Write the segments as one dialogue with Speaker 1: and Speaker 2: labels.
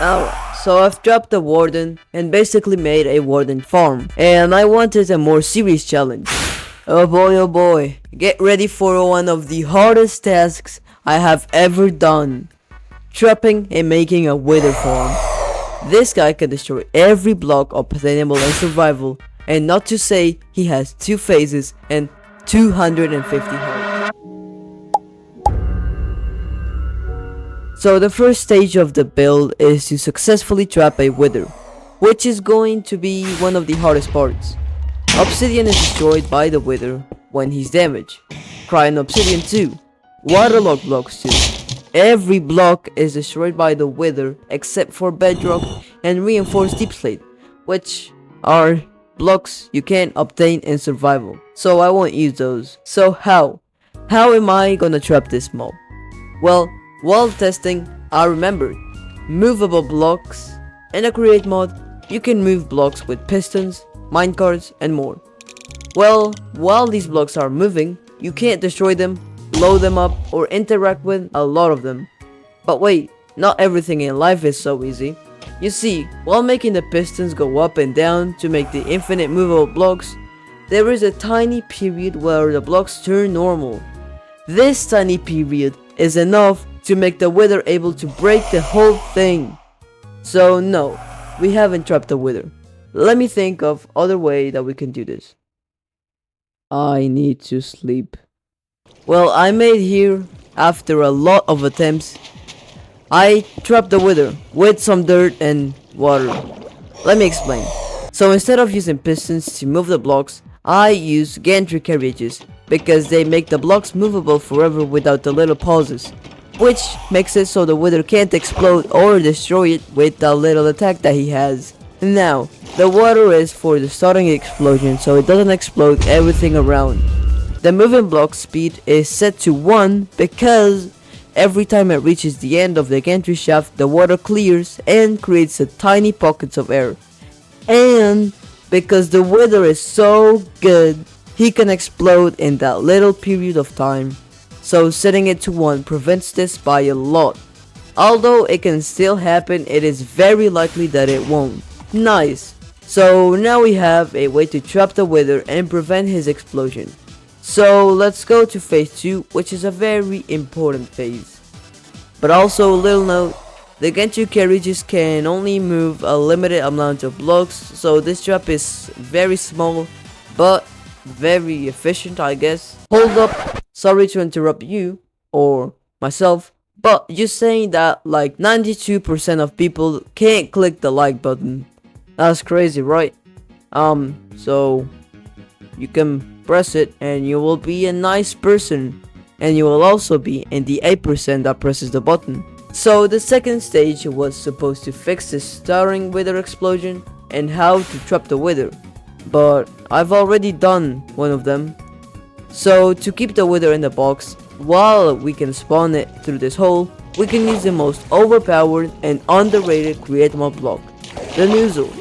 Speaker 1: Alright, so I've dropped the Warden and basically made a Warden farm, and I wanted a more serious challenge. Oh boy, get ready for one of the hardest tasks I have ever done. Trapping and making a wither farm. This guy can destroy every block obtainable in survival, and not to say he has 2 phases and 250 hearts. So the first stage of the build is to successfully trap a wither, which is going to be one of the hardest parts. Obsidian is destroyed by the wither when he's damaged. Crying obsidian too. Waterlogged blocks too. Every block is destroyed by the wither except for bedrock and reinforced deep slate, which are blocks you can't obtain in survival, so I won't use those. So how am I gonna trap this mob? Well, while testing, I remembered movable blocks. In a create mod, you can move blocks with pistons, minecarts, and more. Well, while these blocks are moving, you can't destroy them, blow them up, or interact with a lot of them. But wait, not everything in life is so easy. You see, while making the pistons go up and down to make the infinite movable blocks, there is a tiny period where the blocks turn normal. This tiny period is enough to make the wither able to break the whole thing. So no, we haven't trapped the wither. Let me think of other way that we can do this. I need to sleep. Well, I made here, after a lot of attempts, I trapped the wither with some dirt and water. Let me explain. So instead of using pistons to move the blocks, I use gantry carriages because they make the blocks movable forever without the little pauses, which makes it so the wither can't explode or destroy it with the little attack that he has. Now, the water is for the starting explosion so it doesn't explode everything around. The moving block speed is set to 1 because every time it reaches the end of the gantry shaft, the water clears and creates a tiny pockets of air. And because the wither is so good, he can explode in that little period of time. So setting it to 1 prevents this by a lot. Although it can still happen, it is very likely that it won't. Nice. So now we have a way to trap the wither and prevent his explosion. So let's go to phase 2, which is a very important phase. But also a little note, the gantry carriages can only move a limited amount of blocks, so this trap is very small but very efficient, I guess. Hold up, sorry to interrupt you or myself, but you're saying that like 92% of people can't click the like button. That's crazy, right? So you can press it and you will be a nice person, and you will also be in the 8% that presses the button. So the second stage was supposed to fix the starting wither explosion and how to trap the wither, but I've already done one of them. So to keep the wither in the box while we can spawn it through this hole, we can use the most overpowered and underrated create mod block, the nozzle.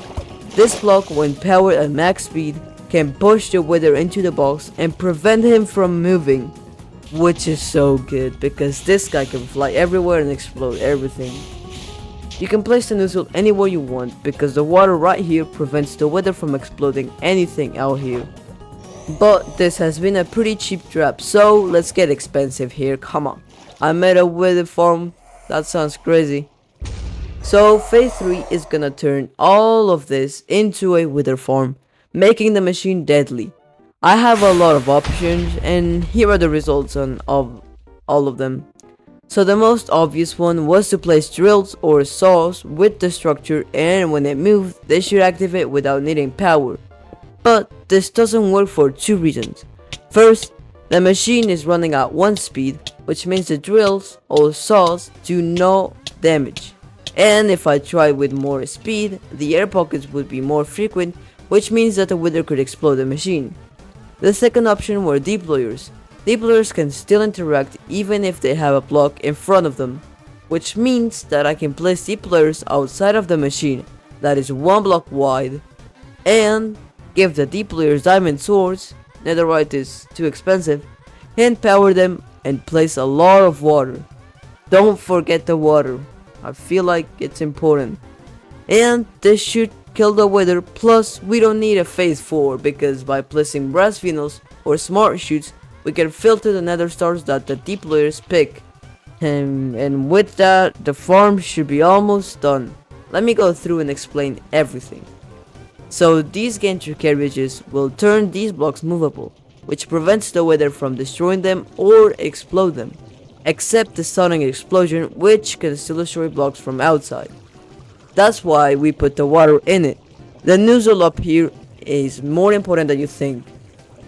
Speaker 1: This block, when powered at max speed, can push the wither into the box and prevent him from moving, which is so good because this guy can fly everywhere and explode everything. You can place the nozzle anywhere you want because the water right here prevents the wither from exploding anything out here. But this has been a pretty cheap trap, so let's get expensive here. Come on, I made a wither farm. That sounds crazy. So phase 3 is gonna turn all of this into a wither farm, making the machine deadly. I have a lot of options and here are the results of all of them. So the most obvious one was to place drills or saws with the structure, and when it moved they should activate without needing power. But this doesn't work for 2 reasons. First, the machine is running at 1 speed, which means the drills or saws do no damage. And if I try with more speed, the air pockets would be more frequent, which means that the wither could explode the machine. The second option were deployers. Deployers can still interact even if they have a block in front of them, which means that I can place deployers outside of the machine that is 1 block wide, and give the deployers diamond swords, netherite is too expensive, and power them and place a lot of water. Don't forget the water. I feel like it's important. And this should kill the wither, plus we don't need a phase 4 because by placing brass funnels or smart chutes we can filter the nether stars that the deployers pick. And with that, the farm should be almost done. Let me go through and explain everything. So these gantry carriages will turn these blocks movable, which prevents the wither from destroying them or explode them, except the stunning explosion, which can still destroy blocks from outside. That's why we put the water in it. The nozzle up here is more important than you think,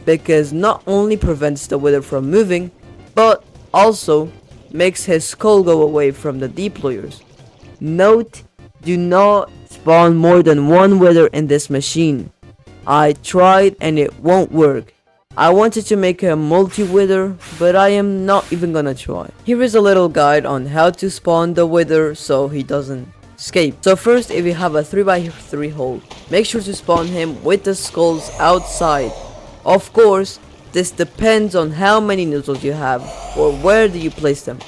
Speaker 1: because not only prevents the wither from moving, but also makes his skull go away from the deployers. Note, do not spawn more than one wither in this machine. I tried and it won't work. I wanted to make a multi-wither, but I am not even gonna try. Here is a little guide on how to spawn the wither so he doesn't escape. So first, if you have a 3x3 hole, make sure to spawn him with the skulls outside. Of course, this depends on how many noodles you have or where do you place them.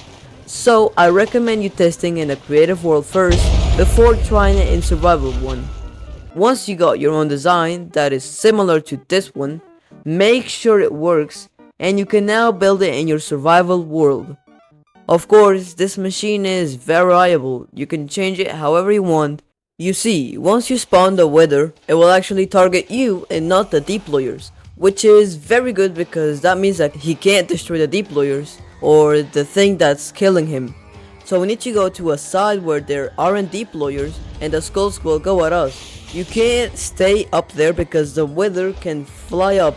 Speaker 1: So I recommend you testing in a creative world first before trying it in survival one. Once you got your own design that is similar to this one, make sure it works and you can now build it in your survival world. Of course, this machine is variable, you can change it however you want. You see, once you spawn the wither, it will actually target you and not the deployers, which is very good because that means that he can't destroy the deployers or the thing that's killing him. So we need to go to a side where there aren't deployers and the skulls will go at us. You can't stay up there because the wither can fly up.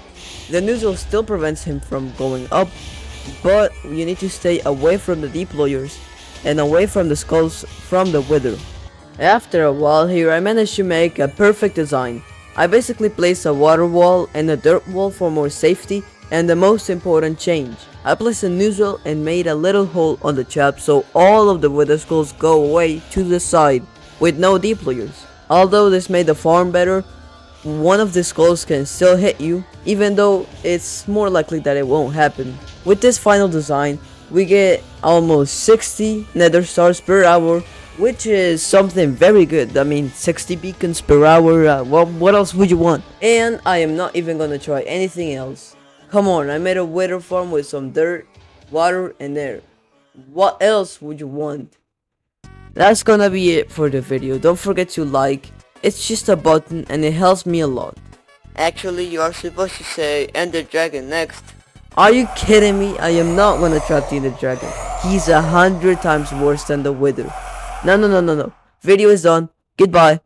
Speaker 1: The nozzle still prevents him from going up, but you need to stay away from the deployers and away from the skulls from the wither. After a while here, I managed to make a perfect design. I basically placed a water wall and a dirt wall for more safety, and the most important change, I placed a nozzle and made a little hole on the trap so all of the wither skulls go away to the side with no deployers. Although this made the farm better, one of the skulls can still hit you, even though it's more likely that it won't happen. With this final design, we get almost 60 nether stars per hour, which is something very good. I mean, 60 beacons per hour, what else would you want? And I am not even gonna try anything else. Come on, I made a wither farm with some dirt, water, and air. What else would you want? That's gonna be it for the video. Don't forget to like. It's just a button and it helps me a lot. Actually, you are supposed to say Ender Dragon next. Are you kidding me? I am not gonna trap the Ender Dragon. He's 100 times worse than the Wither. No. Video is done. Goodbye.